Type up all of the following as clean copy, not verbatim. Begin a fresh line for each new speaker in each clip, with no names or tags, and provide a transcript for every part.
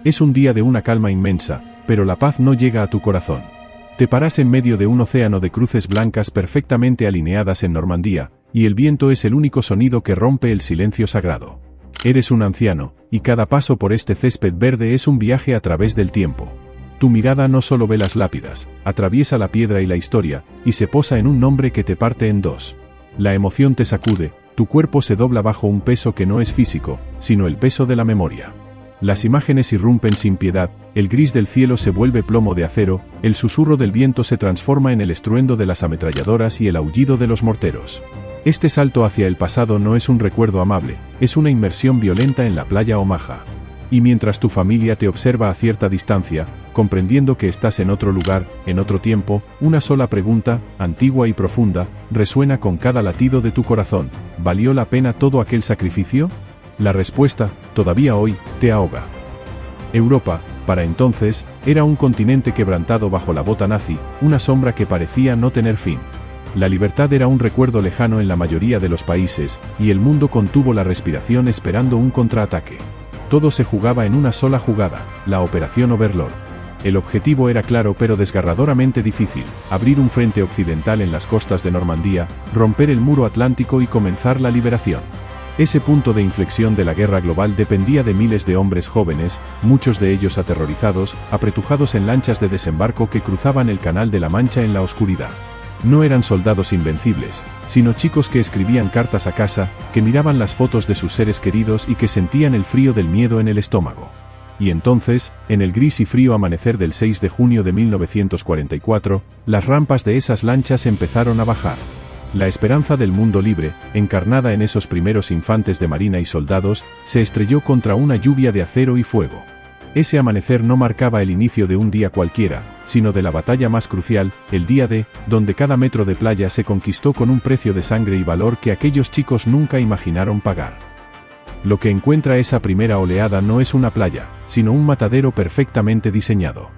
Es un día de una calma inmensa, pero la paz no llega a tu corazón. Te paras en medio de un océano de cruces blancas perfectamente alineadas en Normandía, y el viento es el único sonido que rompe el silencio sagrado. Eres un anciano, y cada paso por este césped verde es un viaje a través del tiempo. Tu mirada no solo ve las lápidas, atraviesa la piedra y la historia, y se posa en un nombre que te parte en dos. La emoción te sacude, tu cuerpo se dobla bajo un peso que no es físico, sino el peso de la memoria. Las imágenes irrumpen sin piedad, el gris del cielo se vuelve plomo de acero, el susurro del viento se transforma en el estruendo de las ametralladoras y el aullido de los morteros. Este salto hacia el pasado no es un recuerdo amable, es una inmersión violenta en la playa Omaha. Y mientras tu familia te observa a cierta distancia, comprendiendo que estás en otro lugar, en otro tiempo, una sola pregunta, antigua y profunda, resuena con cada latido de tu corazón: ¿valió la pena todo aquel sacrificio? La respuesta, todavía hoy, te ahoga. Europa, para entonces, era un continente quebrantado bajo la bota nazi, una sombra que parecía no tener fin. La libertad era un recuerdo lejano en la mayoría de los países, y el mundo contuvo la respiración esperando un contraataque. Todo se jugaba en una sola jugada, la Operación Overlord. El objetivo era claro pero desgarradoramente difícil: abrir un frente occidental en las costas de Normandía, romper el muro atlántico y comenzar la liberación. Ese punto de inflexión de la guerra global dependía de miles de hombres jóvenes, muchos de ellos aterrorizados, apretujados en lanchas de desembarco que cruzaban el Canal de la Mancha en la oscuridad. No eran soldados invencibles, sino chicos que escribían cartas a casa, que miraban las fotos de sus seres queridos y que sentían el frío del miedo en el estómago. Y entonces, en el gris y frío amanecer del 6 de junio de 1944, las rampas de esas lanchas empezaron a bajar. La esperanza del mundo libre, encarnada en esos primeros infantes de marina y soldados, se estrelló contra una lluvia de acero y fuego. Ese amanecer no marcaba el inicio de un día cualquiera, sino de la batalla más crucial, el día D, donde cada metro de playa se conquistó con un precio de sangre y valor que aquellos chicos nunca imaginaron pagar. Lo que encuentra esa primera oleada no es una playa, sino un matadero perfectamente diseñado.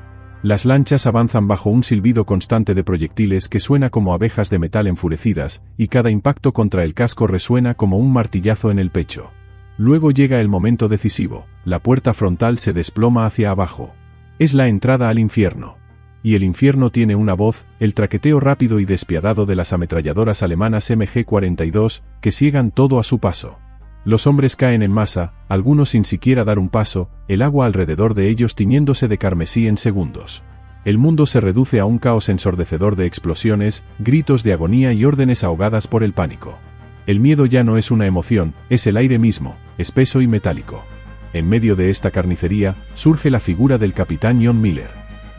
Las lanchas avanzan bajo un silbido constante de proyectiles que suena como abejas de metal enfurecidas, y cada impacto contra el casco resuena como un martillazo en el pecho. Luego llega el momento decisivo: la puerta frontal se desploma hacia abajo. Es la entrada al infierno. Y el infierno tiene una voz: el traqueteo rápido y despiadado de las ametralladoras alemanas MG-42, que ciegan todo a su paso. Los hombres caen en masa, algunos sin siquiera dar un paso, el agua alrededor de ellos tiñéndose de carmesí en segundos. El mundo se reduce a un caos ensordecedor de explosiones, gritos de agonía y órdenes ahogadas por el pánico. El miedo ya no es una emoción, es el aire mismo, espeso y metálico. En medio de esta carnicería, surge la figura del capitán John Miller.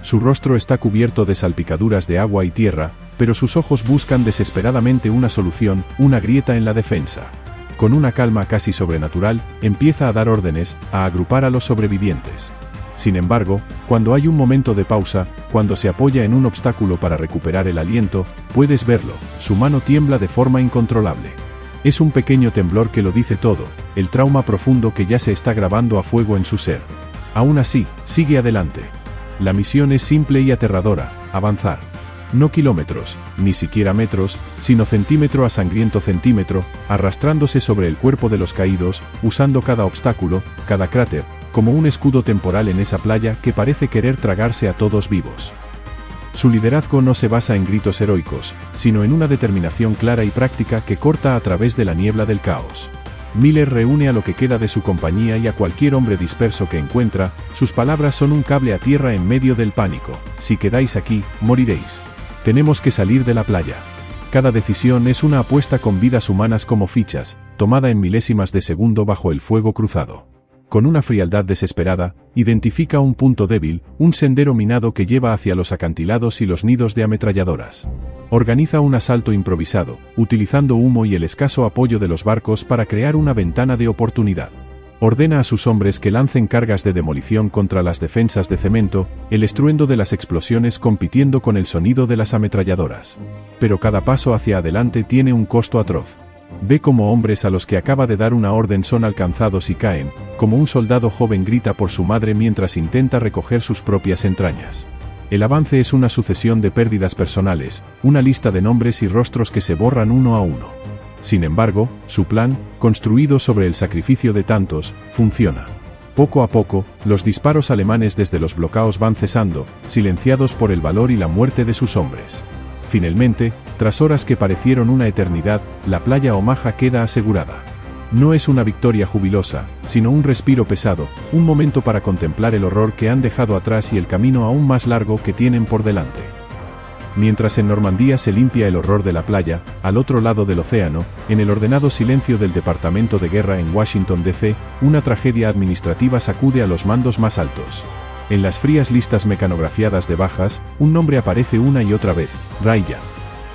Su rostro está cubierto de salpicaduras de agua y tierra, pero sus ojos buscan desesperadamente una solución, una grieta en la defensa. Con una calma casi sobrenatural, empieza a dar órdenes, a agrupar a los sobrevivientes. Sin embargo, cuando hay un momento de pausa, cuando se apoya en un obstáculo para recuperar el aliento, puedes verlo: su mano tiembla de forma incontrolable. Es un pequeño temblor que lo dice todo, el trauma profundo que ya se está grabando a fuego en su ser. Aún así, sigue adelante. La misión es simple y aterradora: avanzar. No kilómetros, ni siquiera metros, sino centímetro a sangriento centímetro, arrastrándose sobre el cuerpo de los caídos, usando cada obstáculo, cada cráter, como un escudo temporal en esa playa que parece querer tragarse a todos vivos. Su liderazgo no se basa en gritos heroicos, sino en una determinación clara y práctica que corta a través de la niebla del caos. Miller reúne a lo que queda de su compañía y a cualquier hombre disperso que encuentra. Sus palabras son un cable a tierra en medio del pánico: si quedáis aquí, moriréis. Tenemos que salir de la playa. Cada decisión es una apuesta con vidas humanas como fichas, tomada en milésimas de segundo bajo el fuego cruzado. Con una frialdad desesperada, identifica un punto débil, un sendero minado que lleva hacia los acantilados y los nidos de ametralladoras. Organiza un asalto improvisado, utilizando humo y el escaso apoyo de los barcos para crear una ventana de oportunidad. Ordena a sus hombres que lancen cargas de demolición contra las defensas de cemento, el estruendo de las explosiones compitiendo con el sonido de las ametralladoras. Pero cada paso hacia adelante tiene un costo atroz. Ve cómo hombres a los que acaba de dar una orden son alcanzados y caen, como un soldado joven grita por su madre mientras intenta recoger sus propias entrañas. El avance es una sucesión de pérdidas personales, una lista de nombres y rostros que se borran uno a uno. Sin embargo, su plan, construido sobre el sacrificio de tantos, funciona. Poco a poco, los disparos alemanes desde los bloqueos van cesando, silenciados por el valor y la muerte de sus hombres. Finalmente, tras horas que parecieron una eternidad, la playa Omaha queda asegurada. No es una victoria jubilosa, sino un respiro pesado, un momento para contemplar el horror que han dejado atrás y el camino aún más largo que tienen por delante. Mientras en Normandía se limpia el horror de la playa, al otro lado del océano, en el ordenado silencio del Departamento de Guerra en Washington, D.C., una tragedia administrativa sacude a los mandos más altos. En las frías listas mecanografiadas de bajas, un nombre aparece una y otra vez: Ryan.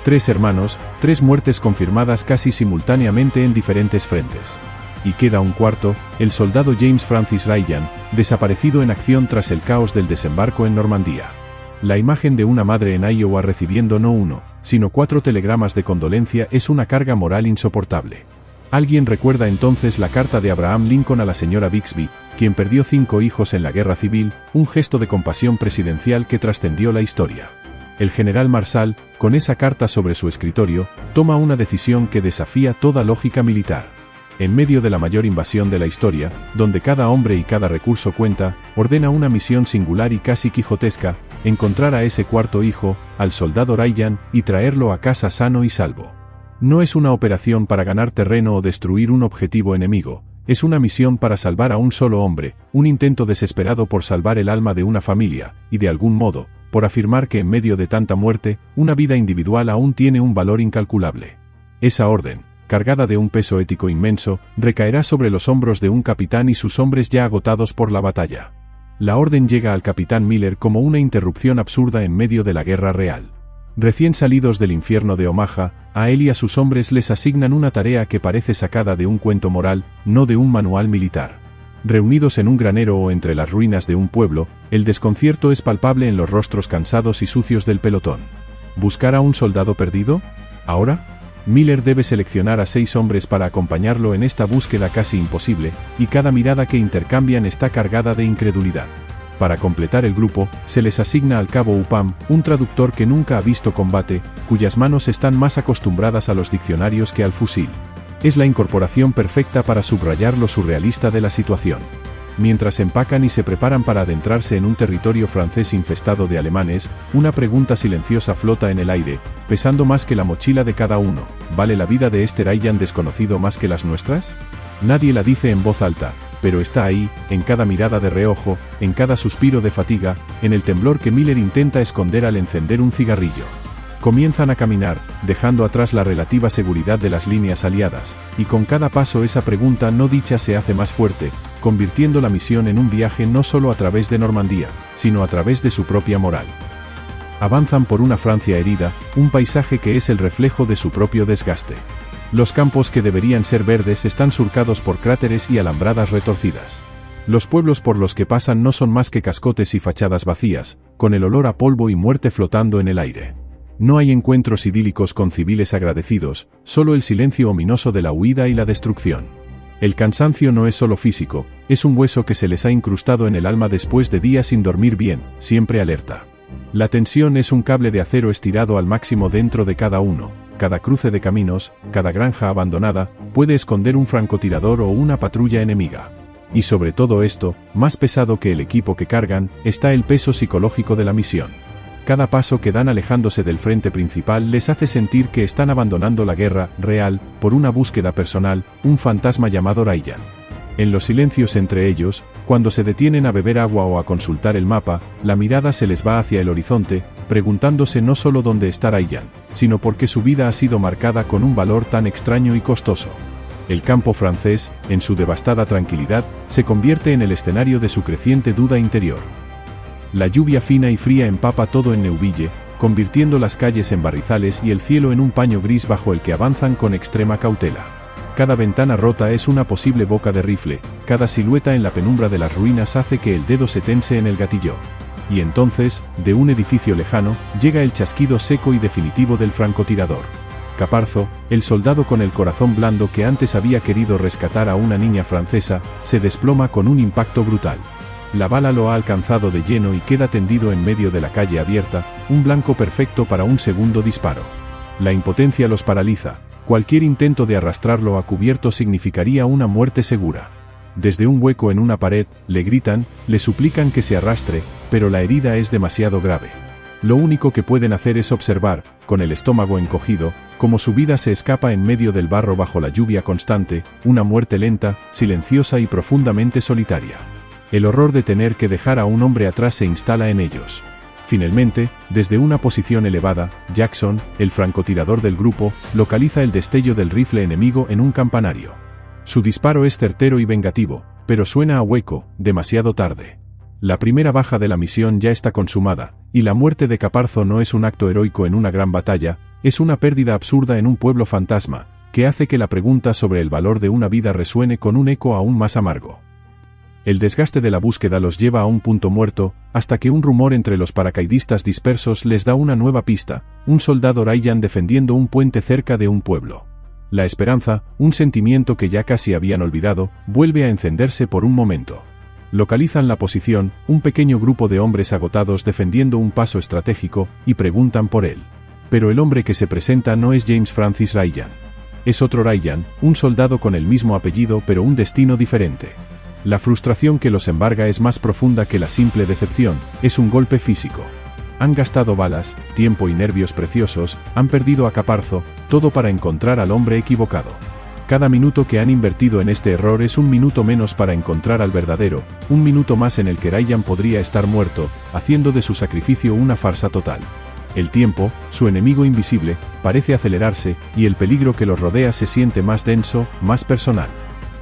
3 hermanos, 3 muertes confirmadas casi simultáneamente en diferentes frentes. Y queda un cuarto, el soldado James Francis Ryan, desaparecido en acción tras el caos del desembarco en Normandía. La imagen de una madre en Iowa recibiendo no 1, sino 4 telegramas de condolencia es una carga moral insoportable. Alguien recuerda entonces la carta de Abraham Lincoln a la señora Bixby, quien perdió 5 hijos en la guerra civil, un gesto de compasión presidencial que trascendió la historia. El general Marshall, con esa carta sobre su escritorio, toma una decisión que desafía toda lógica militar. En medio de la mayor invasión de la historia, donde cada hombre y cada recurso cuenta, ordena una misión singular y casi quijotesca: encontrar a ese cuarto hijo, al soldado Ryan, y traerlo a casa sano y salvo. No es una operación para ganar terreno o destruir un objetivo enemigo, es una misión para salvar a un solo hombre, un intento desesperado por salvar el alma de una familia, y de algún modo, por afirmar que en medio de tanta muerte, una vida individual aún tiene un valor incalculable. Esa orden, cargada de un peso ético inmenso, recaerá sobre los hombros de un capitán y sus hombres ya agotados por la batalla. La orden llega al capitán Miller como una interrupción absurda en medio de la guerra real. Recién salidos del infierno de Omaha, a él y a sus hombres les asignan una tarea que parece sacada de un cuento moral, no de un manual militar. Reunidos en un granero o entre las ruinas de un pueblo, el desconcierto es palpable en los rostros cansados y sucios del pelotón. ¿Buscar a un soldado perdido? ¿Ahora? Miller debe seleccionar a 6 hombres para acompañarlo en esta búsqueda casi imposible, y cada mirada que intercambian está cargada de incredulidad. Para completar el grupo, se les asigna al cabo Upham, un traductor que nunca ha visto combate, cuyas manos están más acostumbradas a los diccionarios que al fusil. Es la incorporación perfecta para subrayar lo surrealista de la situación. Mientras empacan y se preparan para adentrarse en un territorio francés infestado de alemanes, una pregunta silenciosa flota en el aire, pesando más que la mochila de cada uno: ¿vale la vida de este Ryan desconocido más que las nuestras? Nadie la dice en voz alta, pero está ahí, en cada mirada de reojo, en cada suspiro de fatiga, en el temblor que Miller intenta esconder al encender un cigarrillo. Comienzan a caminar, dejando atrás la relativa seguridad de las líneas aliadas, y con cada paso esa pregunta no dicha se hace más fuerte, convirtiendo la misión en un viaje no solo a través de Normandía, sino a través de su propia moral. Avanzan por una Francia herida, un paisaje que es el reflejo de su propio desgaste. Los campos que deberían ser verdes están surcados por cráteres y alambradas retorcidas. Los pueblos por los que pasan no son más que cascotes y fachadas vacías, con el olor a polvo y muerte flotando en el aire. No hay encuentros idílicos con civiles agradecidos, solo el silencio ominoso de la huida y la destrucción. El cansancio no es solo físico, es un hueso que se les ha incrustado en el alma después de días sin dormir bien, siempre alerta. La tensión es un cable de acero estirado al máximo dentro de cada uno. Cada cruce de caminos, cada granja abandonada, puede esconder un francotirador o una patrulla enemiga. Y sobre todo esto, más pesado que el equipo que cargan, está el peso psicológico de la misión. Cada paso que dan alejándose del frente principal les hace sentir que están abandonando la guerra real, por una búsqueda personal, un fantasma llamado Ryan. En los silencios entre ellos, cuando se detienen a beber agua o a consultar el mapa, la mirada se les va hacia el horizonte, preguntándose no solo dónde está Ryan, sino por qué su vida ha sido marcada con un valor tan extraño y costoso. El campo francés, en su devastada tranquilidad, se convierte en el escenario de su creciente duda interior. La lluvia fina y fría empapa todo en Neuville, convirtiendo las calles en barrizales y el cielo en un paño gris bajo el que avanzan con extrema cautela. Cada ventana rota es una posible boca de rifle, cada silueta en la penumbra de las ruinas hace que el dedo se tense en el gatillo. Y entonces, de un edificio lejano, llega el chasquido seco y definitivo del francotirador. Caparzo, el soldado con el corazón blando que antes había querido rescatar a una niña francesa, se desploma con un impacto brutal. La bala lo ha alcanzado de lleno y queda tendido en medio de la calle abierta, un blanco perfecto para un segundo disparo. La impotencia los paraliza, cualquier intento de arrastrarlo a cubierto significaría una muerte segura. Desde un hueco en una pared, le gritan, le suplican que se arrastre, pero la herida es demasiado grave. Lo único que pueden hacer es observar, con el estómago encogido, cómo su vida se escapa en medio del barro bajo la lluvia constante, una muerte lenta, silenciosa y profundamente solitaria. El horror de tener que dejar a un hombre atrás se instala en ellos. Finalmente, desde una posición elevada, Jackson, el francotirador del grupo, localiza el destello del rifle enemigo en un campanario. Su disparo es certero y vengativo, pero suena a hueco, demasiado tarde. La primera baja de la misión ya está consumada, y la muerte de Caparzo no es un acto heroico en una gran batalla, es una pérdida absurda en un pueblo fantasma, que hace que la pregunta sobre el valor de una vida resuene con un eco aún más amargo. El desgaste de la búsqueda los lleva a un punto muerto, hasta que un rumor entre los paracaidistas dispersos les da una nueva pista, un soldado Ryan defendiendo un puente cerca de un pueblo. La esperanza, un sentimiento que ya casi habían olvidado, vuelve a encenderse por un momento. Localizan la posición, un pequeño grupo de hombres agotados defendiendo un paso estratégico, y preguntan por él. Pero el hombre que se presenta no es James Francis Ryan. Es otro Ryan, un soldado con el mismo apellido pero un destino diferente. La frustración que los embarga es más profunda que la simple decepción, es un golpe físico. Han gastado balas, tiempo y nervios preciosos, han perdido a Caparzo, todo para encontrar al hombre equivocado. Cada minuto que han invertido en este error es un minuto menos para encontrar al verdadero, un minuto más en el que Ryan podría estar muerto, haciendo de su sacrificio una farsa total. El tiempo, su enemigo invisible, parece acelerarse, y el peligro que los rodea se siente más denso, más personal.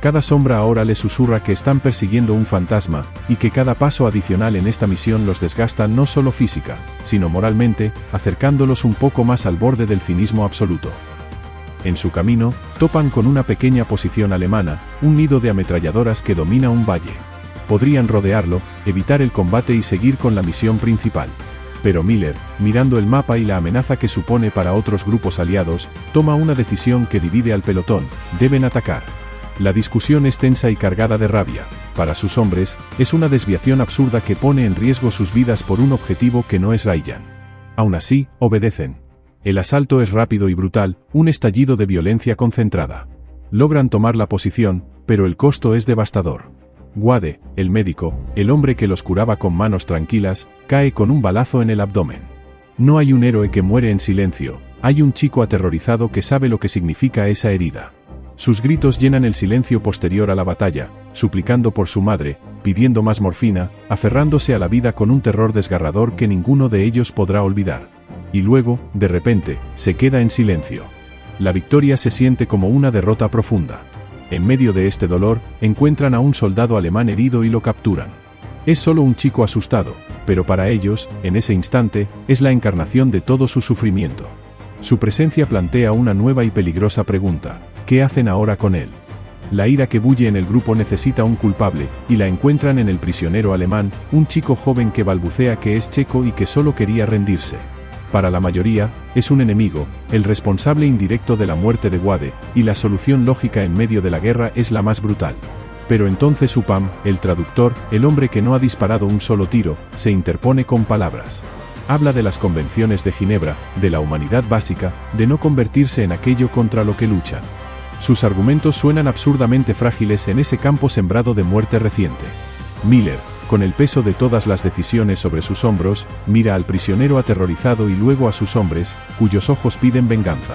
Cada sombra ahora les susurra que están persiguiendo un fantasma, y que cada paso adicional en esta misión los desgasta no solo física, sino moralmente, acercándolos un poco más al borde del cinismo absoluto. En su camino, topan con una pequeña posición alemana, un nido de ametralladoras que domina un valle. Podrían rodearlo, evitar el combate y seguir con la misión principal. Pero Miller, mirando el mapa y la amenaza que supone para otros grupos aliados, toma una decisión que divide al pelotón: deben atacar. La discusión es tensa y cargada de rabia. Para sus hombres, es una desviación absurda que pone en riesgo sus vidas por un objetivo que no es Ryan. Aún así, obedecen. El asalto es rápido y brutal, un estallido de violencia concentrada. Logran tomar la posición, pero el costo es devastador. Wade, el médico, el hombre que los curaba con manos tranquilas, cae con un balazo en el abdomen. No hay un héroe que muere en silencio, hay un chico aterrorizado que sabe lo que significa esa herida. Sus gritos llenan el silencio posterior a la batalla, suplicando por su madre, pidiendo más morfina, aferrándose a la vida con un terror desgarrador que ninguno de ellos podrá olvidar. Y luego, de repente, se queda en silencio. La victoria se siente como una derrota profunda. En medio de este dolor, encuentran a un soldado alemán herido y lo capturan. Es solo un chico asustado, pero para ellos, en ese instante, es la encarnación de todo su sufrimiento. Su presencia plantea una nueva y peligrosa pregunta: ¿qué hacen ahora con él? La ira que bulle en el grupo necesita un culpable, y la encuentran en el prisionero alemán, un chico joven que balbucea que es checo y que solo quería rendirse. Para la mayoría, es un enemigo, el responsable indirecto de la muerte de Wade, y la solución lógica en medio de la guerra es la más brutal. Pero entonces Upam, el traductor, el hombre que no ha disparado un solo tiro, se interpone con palabras. Habla de las convenciones de Ginebra, de la humanidad básica, de no convertirse en aquello contra lo que luchan. Sus argumentos suenan absurdamente frágiles en ese campo sembrado de muerte reciente. Miller, con el peso de todas las decisiones sobre sus hombros, mira al prisionero aterrorizado y luego a sus hombres, cuyos ojos piden venganza.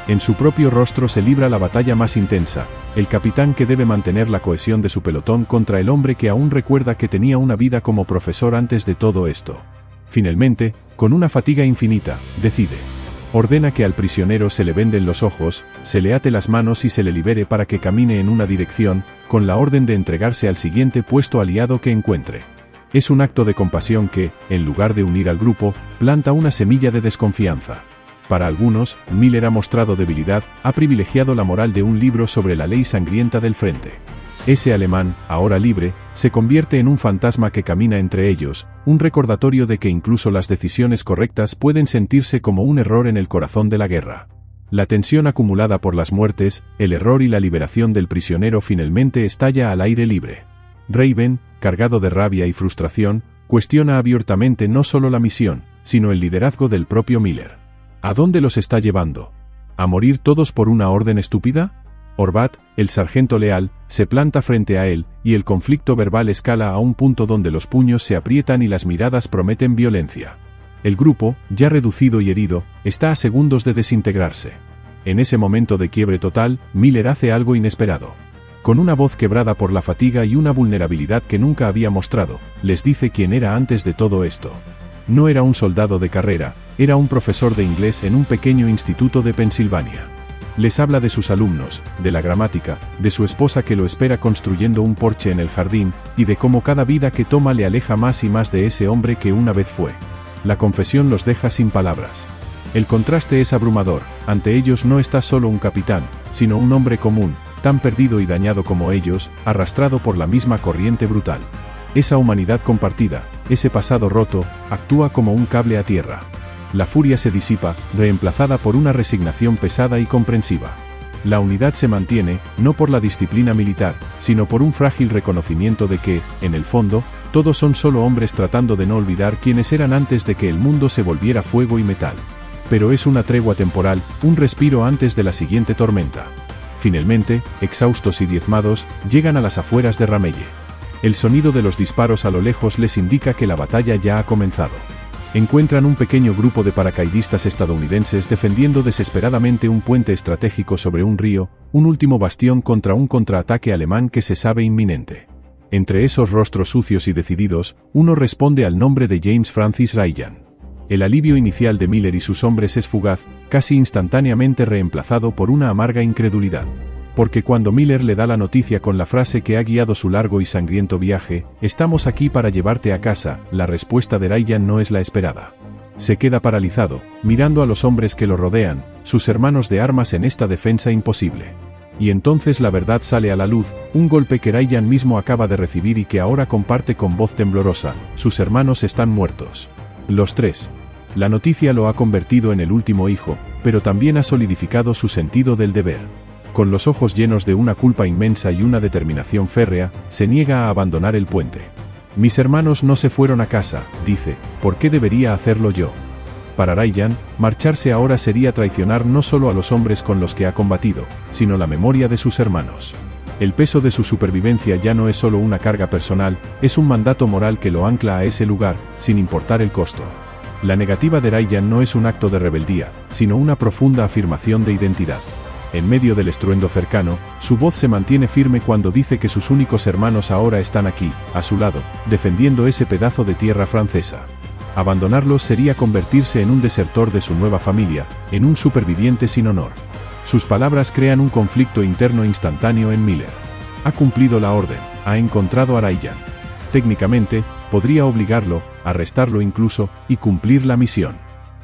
En su propio rostro se libra la batalla más intensa, el capitán que debe mantener la cohesión de su pelotón contra el hombre que aún recuerda que tenía una vida como profesor antes de todo esto. Finalmente, con una fatiga infinita, decide. Ordena que al prisionero se le venden los ojos, se le ate las manos y se le libere para que camine en una dirección, con la orden de entregarse al siguiente puesto aliado que encuentre. Es un acto de compasión que, en lugar de unir al grupo, planta una semilla de desconfianza. Para algunos, Miller ha mostrado debilidad, ha privilegiado la moral de un libro sobre la ley sangrienta del frente. Ese alemán, ahora libre, se convierte en un fantasma que camina entre ellos, un recordatorio de que incluso las decisiones correctas pueden sentirse como un error en el corazón de la guerra. La tensión acumulada por las muertes, el error y la liberación del prisionero finalmente estalla al aire libre. Raven, cargado de rabia y frustración, cuestiona abiertamente no solo la misión, sino el liderazgo del propio Miller. ¿A dónde los está llevando? ¿A morir todos por una orden estúpida? Orbat, el sargento leal, se planta frente a él, y el conflicto verbal escala a un punto donde los puños se aprietan y las miradas prometen violencia. El grupo, ya reducido y herido, está a segundos de desintegrarse. En ese momento de quiebre total, Miller hace algo inesperado. Con una voz quebrada por la fatiga y una vulnerabilidad que nunca había mostrado, les dice quién era antes de todo esto. No era un soldado de carrera, era un profesor de inglés en un pequeño instituto de Pensilvania. Les habla de sus alumnos, de la gramática, de su esposa que lo espera construyendo un porche en el jardín, y de cómo cada vida que toma le aleja más y más de ese hombre que una vez fue. La confesión los deja sin palabras. El contraste es abrumador, ante ellos no está solo un capitán, sino un hombre común, tan perdido y dañado como ellos, arrastrado por la misma corriente brutal. Esa humanidad compartida, ese pasado roto, actúa como un cable a tierra. La furia se disipa, reemplazada por una resignación pesada y comprensiva. La unidad se mantiene, no por la disciplina militar, sino por un frágil reconocimiento de que, en el fondo, todos son solo hombres tratando de no olvidar quiénes eran antes de que el mundo se volviera fuego y metal. Pero es una tregua temporal, un respiro antes de la siguiente tormenta. Finalmente, exhaustos y diezmados, llegan a las afueras de Ramelle. El sonido de los disparos a lo lejos les indica que la batalla ya ha comenzado. Encuentran un pequeño grupo de paracaidistas estadounidenses defendiendo desesperadamente un puente estratégico sobre un río, un último bastión contra un contraataque alemán que se sabe inminente. Entre esos rostros sucios y decididos, uno responde al nombre de James Francis Ryan. El alivio inicial de Miller y sus hombres es fugaz, casi instantáneamente reemplazado por una amarga incredulidad. Porque cuando Miller le da la noticia con la frase que ha guiado su largo y sangriento viaje, «Estamos aquí para llevarte a casa», la respuesta de Ryan no es la esperada. Se queda paralizado, mirando a los hombres que lo rodean, sus hermanos de armas en esta defensa imposible. Y entonces la verdad sale a la luz, un golpe que Ryan mismo acaba de recibir y que ahora comparte con voz temblorosa: sus hermanos están muertos. Los tres. La noticia lo ha convertido en el último hijo, pero también ha solidificado su sentido del deber. Con los ojos llenos de una culpa inmensa y una determinación férrea, se niega a abandonar el puente. «Mis hermanos no se fueron a casa», dice, «¿por qué debería hacerlo yo?». Para Ryan, marcharse ahora sería traicionar no solo a los hombres con los que ha combatido, sino la memoria de sus hermanos. El peso de su supervivencia ya no es solo una carga personal, es un mandato moral que lo ancla a ese lugar, sin importar el costo. La negativa de Ryan no es un acto de rebeldía, sino una profunda afirmación de identidad. En medio del estruendo cercano, su voz se mantiene firme cuando dice que sus únicos hermanos ahora están aquí, a su lado, defendiendo ese pedazo de tierra francesa. Abandonarlos sería convertirse en un desertor de su nueva familia, en un superviviente sin honor. Sus palabras crean un conflicto interno instantáneo en Miller. Ha cumplido la orden, ha encontrado a Ryan. Técnicamente, podría obligarlo, arrestarlo incluso, y cumplir la misión.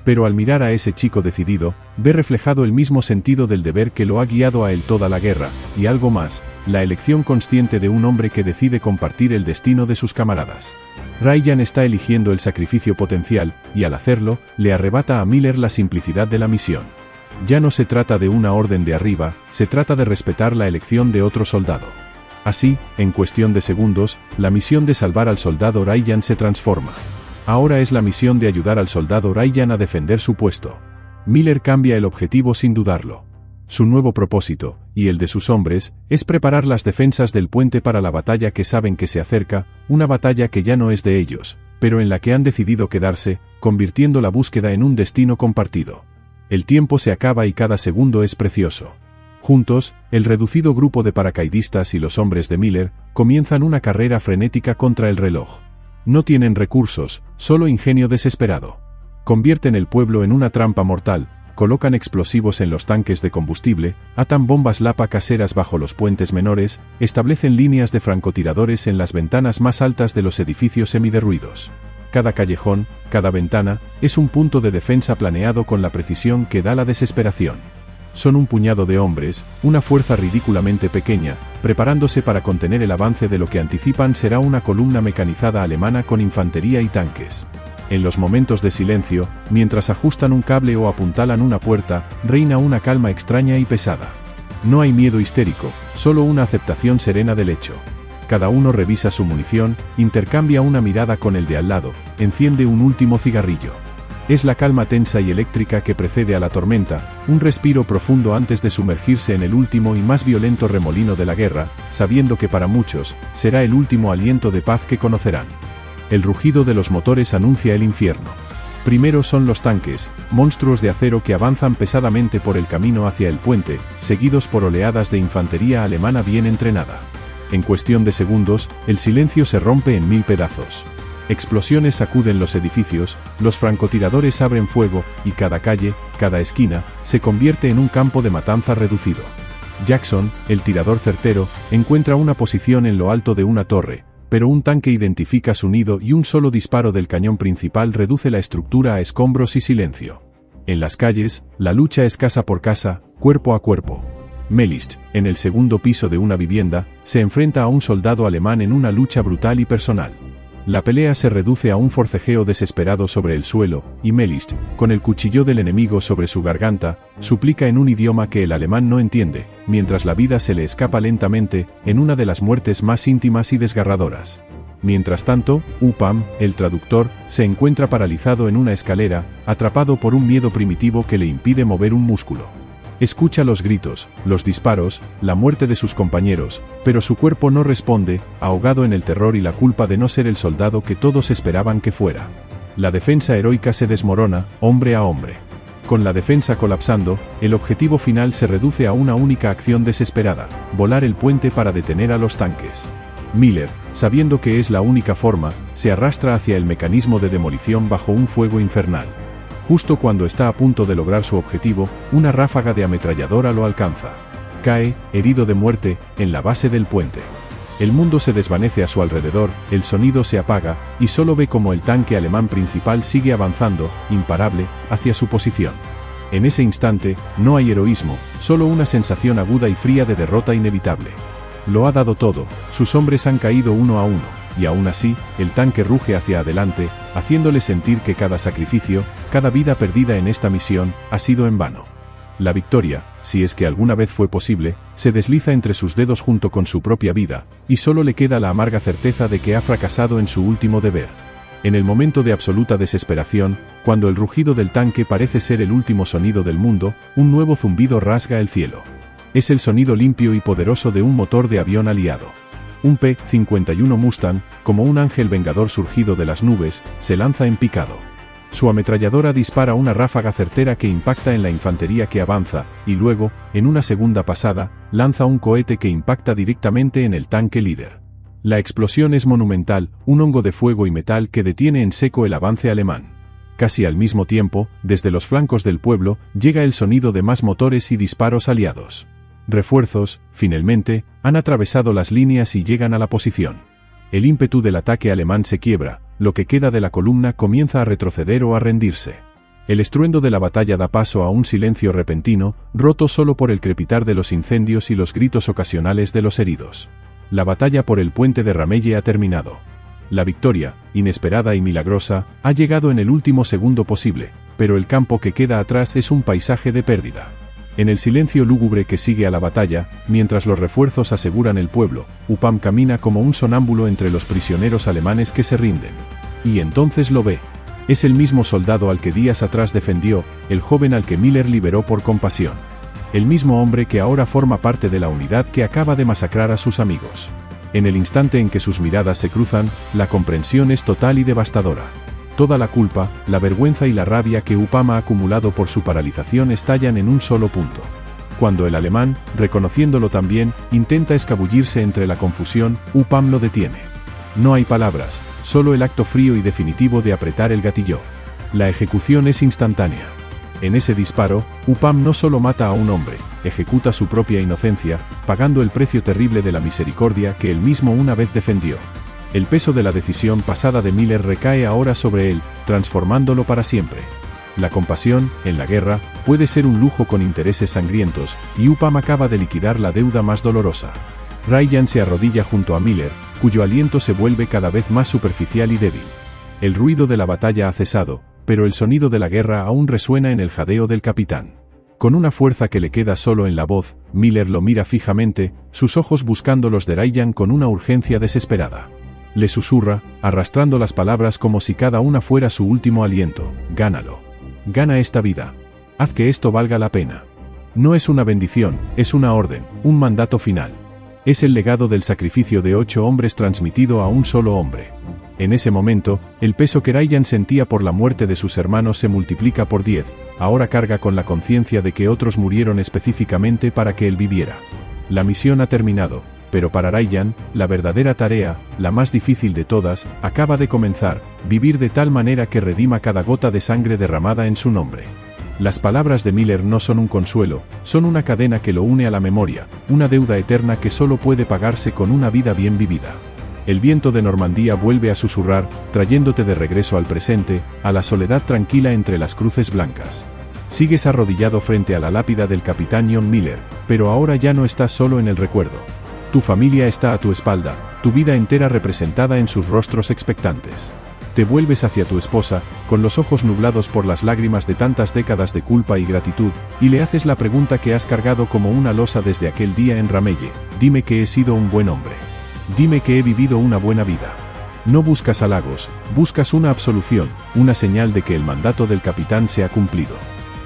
Pero al mirar a ese chico decidido, ve reflejado el mismo sentido del deber que lo ha guiado a él toda la guerra, y algo más, la elección consciente de un hombre que decide compartir el destino de sus camaradas. Ryan está eligiendo el sacrificio potencial, y al hacerlo, le arrebata a Miller la simplicidad de la misión. Ya no se trata de una orden de arriba, se trata de respetar la elección de otro soldado. Así, en cuestión de segundos, la misión de salvar al soldado Ryan se transforma. Ahora es la misión de ayudar al soldado Ryan a defender su puesto. Miller cambia el objetivo sin dudarlo. Su nuevo propósito, y el de sus hombres, es preparar las defensas del puente para la batalla que saben que se acerca, una batalla que ya no es de ellos, pero en la que han decidido quedarse, convirtiendo la búsqueda en un destino compartido. El tiempo se acaba y cada segundo es precioso. Juntos, el reducido grupo de paracaidistas y los hombres de Miller, comienzan una carrera frenética contra el reloj. No tienen recursos, solo ingenio desesperado. Convierten el pueblo en una trampa mortal, colocan explosivos en los tanques de combustible, atan bombas lapa caseras bajo los puentes menores, establecen líneas de francotiradores en las ventanas más altas de los edificios semiderruidos. Cada callejón, cada ventana, es un punto de defensa planeado con la precisión que da la desesperación. Son un puñado de hombres, una fuerza ridículamente pequeña, preparándose para contener el avance de lo que anticipan será una columna mecanizada alemana con infantería y tanques. En los momentos de silencio, mientras ajustan un cable o apuntalan una puerta, reina una calma extraña y pesada. No hay miedo histérico, solo una aceptación serena del hecho. Cada uno revisa su munición, intercambia una mirada con el de al lado, enciende un último cigarrillo. Es la calma tensa y eléctrica que precede a la tormenta, un respiro profundo antes de sumergirse en el último y más violento remolino de la guerra, sabiendo que para muchos, será el último aliento de paz que conocerán. El rugido de los motores anuncia el infierno. Primero son los tanques, monstruos de acero que avanzan pesadamente por el camino hacia el puente, seguidos por oleadas de infantería alemana bien entrenada. En cuestión de segundos, el silencio se rompe en 1000 pedazos. Explosiones sacuden los edificios, los francotiradores abren fuego, y cada calle, cada esquina, se convierte en un campo de matanza reducido. Jackson, el tirador certero, encuentra una posición en lo alto de una torre, pero un tanque identifica su nido y un solo disparo del cañón principal reduce la estructura a escombros y silencio. En las calles, la lucha es casa por casa, cuerpo a cuerpo. Mellist, en el segundo piso de una vivienda, se enfrenta a un soldado alemán en una lucha brutal y personal. La pelea se reduce a un forcejeo desesperado sobre el suelo, y Mellist, con el cuchillo del enemigo sobre su garganta, suplica en un idioma que el alemán no entiende, mientras la vida se le escapa lentamente, en una de las muertes más íntimas y desgarradoras. Mientras tanto, Upham, el traductor, se encuentra paralizado en una escalera, atrapado por un miedo primitivo que le impide mover un músculo. Escucha los gritos, los disparos, la muerte de sus compañeros, pero su cuerpo no responde, ahogado en el terror y la culpa de no ser el soldado que todos esperaban que fuera. La defensa heroica se desmorona, hombre a hombre. Con la defensa colapsando, el objetivo final se reduce a una única acción desesperada: volar el puente para detener a los tanques. Miller, sabiendo que es la única forma, se arrastra hacia el mecanismo de demolición bajo un fuego infernal. Justo cuando está a punto de lograr su objetivo, una ráfaga de ametralladora lo alcanza. Cae, herido de muerte, en la base del puente. El mundo se desvanece a su alrededor, el sonido se apaga, y solo ve como el tanque alemán principal sigue avanzando, imparable, hacia su posición. En ese instante, no hay heroísmo, solo una sensación aguda y fría de derrota inevitable. Lo ha dado todo, sus hombres han caído uno a uno. Y aún así, el tanque ruge hacia adelante, haciéndole sentir que cada sacrificio, cada vida perdida en esta misión, ha sido en vano. La victoria, si es que alguna vez fue posible, se desliza entre sus dedos junto con su propia vida, y solo le queda la amarga certeza de que ha fracasado en su último deber. En el momento de absoluta desesperación, cuando el rugido del tanque parece ser el último sonido del mundo, un nuevo zumbido rasga el cielo. Es el sonido limpio y poderoso de un motor de avión aliado. Un P-51 Mustang, como un ángel vengador surgido de las nubes, se lanza en picado. Su ametralladora dispara una ráfaga certera que impacta en la infantería que avanza, y luego, en una segunda pasada, lanza un cohete que impacta directamente en el tanque líder. La explosión es monumental, un hongo de fuego y metal que detiene en seco el avance alemán. Casi al mismo tiempo, desde los flancos del pueblo, llega el sonido de más motores y disparos aliados. Refuerzos, finalmente, han atravesado las líneas y llegan a la posición. El ímpetu del ataque alemán se quiebra, lo que queda de la columna comienza a retroceder o a rendirse. El estruendo de la batalla da paso a un silencio repentino, roto solo por el crepitar de los incendios y los gritos ocasionales de los heridos. La batalla por el puente de Ramelle ha terminado. La victoria, inesperada y milagrosa, ha llegado en el último segundo posible, pero el campo que queda atrás es un paisaje de pérdida. En el silencio lúgubre que sigue a la batalla, mientras los refuerzos aseguran el pueblo, Upham camina como un sonámbulo entre los prisioneros alemanes que se rinden. Y entonces lo ve. Es el mismo soldado al que días atrás defendió, el joven al que Miller liberó por compasión. El mismo hombre que ahora forma parte de la unidad que acaba de masacrar a sus amigos. En el instante en que sus miradas se cruzan, la comprensión es total y devastadora. Toda la culpa, la vergüenza y la rabia que Upham ha acumulado por su paralización estallan en un solo punto. Cuando el alemán, reconociéndolo también, intenta escabullirse entre la confusión, Upham lo detiene. No hay palabras, solo el acto frío y definitivo de apretar el gatillo. La ejecución es instantánea. En ese disparo, Upham no solo mata a un hombre, ejecuta su propia inocencia, pagando el precio terrible de la misericordia que él mismo una vez defendió. El peso de la decisión pasada de Miller recae ahora sobre él, transformándolo para siempre. La compasión, en la guerra, puede ser un lujo con intereses sangrientos, y Upham acaba de liquidar la deuda más dolorosa. Ryan se arrodilla junto a Miller, cuyo aliento se vuelve cada vez más superficial y débil. El ruido de la batalla ha cesado, pero el sonido de la guerra aún resuena en el jadeo del capitán. Con una fuerza que le queda solo en la voz, Miller lo mira fijamente, sus ojos buscando los de Ryan con una urgencia desesperada. Le susurra, arrastrando las palabras como si cada una fuera su último aliento. Gánalo. Gana esta vida. Haz que esto valga la pena. No es una bendición, es una orden, un mandato final. Es el legado del sacrificio de 8 hombres transmitido a un solo hombre. En ese momento, el peso que Ryan sentía por la muerte de sus hermanos se multiplica por 10, ahora carga con la conciencia de que otros murieron específicamente para que él viviera. La misión ha terminado, pero para Ryan, la verdadera tarea, la más difícil de todas, acaba de comenzar: vivir de tal manera que redima cada gota de sangre derramada en su nombre. Las palabras de Miller no son un consuelo, son una cadena que lo une a la memoria, una deuda eterna que solo puede pagarse con una vida bien vivida. El viento de Normandía vuelve a susurrar, trayéndote de regreso al presente, a la soledad tranquila entre las cruces blancas. Sigues arrodillado frente a la lápida del capitán John Miller, pero ahora ya no estás solo en el recuerdo. Tu familia está a tu espalda, tu vida entera representada en sus rostros expectantes. Te vuelves hacia tu esposa, con los ojos nublados por las lágrimas de tantas décadas de culpa y gratitud, y le haces la pregunta que has cargado como una losa desde aquel día en Ramelle: dime que he sido un buen hombre. Dime que he vivido una buena vida. No buscas halagos, buscas una absolución, una señal de que el mandato del capitán se ha cumplido.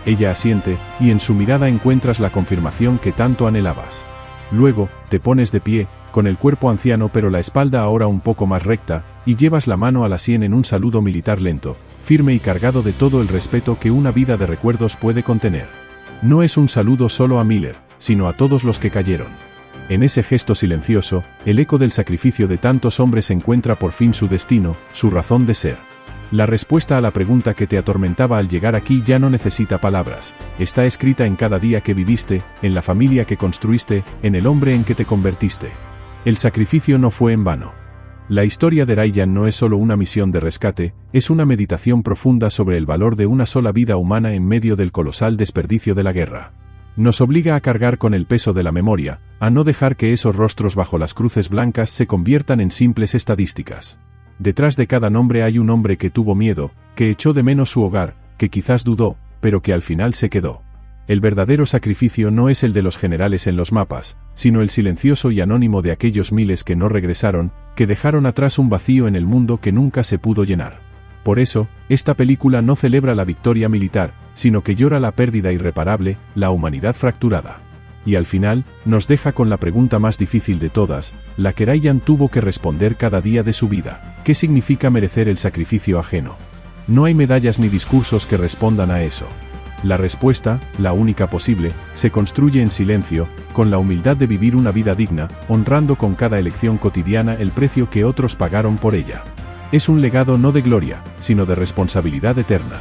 Ella asiente, y en su mirada encuentras la confirmación que tanto anhelabas. Luego, te pones de pie, con el cuerpo anciano pero la espalda ahora un poco más recta, y llevas la mano a la sien en un saludo militar lento, firme y cargado de todo el respeto que una vida de recuerdos puede contener. No es un saludo solo a Miller, sino a todos los que cayeron. En ese gesto silencioso, el eco del sacrificio de tantos hombres encuentra por fin su destino, su razón de ser. La respuesta a la pregunta que te atormentaba al llegar aquí ya no necesita palabras, está escrita en cada día que viviste, en la familia que construiste, en el hombre en que te convertiste. El sacrificio no fue en vano. La historia de Ryan no es solo una misión de rescate, es una meditación profunda sobre el valor de una sola vida humana en medio del colosal desperdicio de la guerra. Nos obliga a cargar con el peso de la memoria, a no dejar que esos rostros bajo las cruces blancas se conviertan en simples estadísticas. Detrás de cada nombre hay un hombre que tuvo miedo, que echó de menos su hogar, que quizás dudó, pero que al final se quedó. El verdadero sacrificio no es el de los generales en los mapas, sino el silencioso y anónimo de aquellos miles que no regresaron, que dejaron atrás un vacío en el mundo que nunca se pudo llenar. Por eso, esta película no celebra la victoria militar, sino que llora la pérdida irreparable, la humanidad fracturada. Y al final, nos deja con la pregunta más difícil de todas, la que Ryan tuvo que responder cada día de su vida: ¿qué significa merecer el sacrificio ajeno? No hay medallas ni discursos que respondan a eso. La respuesta, la única posible, se construye en silencio, con la humildad de vivir una vida digna, honrando con cada elección cotidiana el precio que otros pagaron por ella. Es un legado no de gloria, sino de responsabilidad eterna.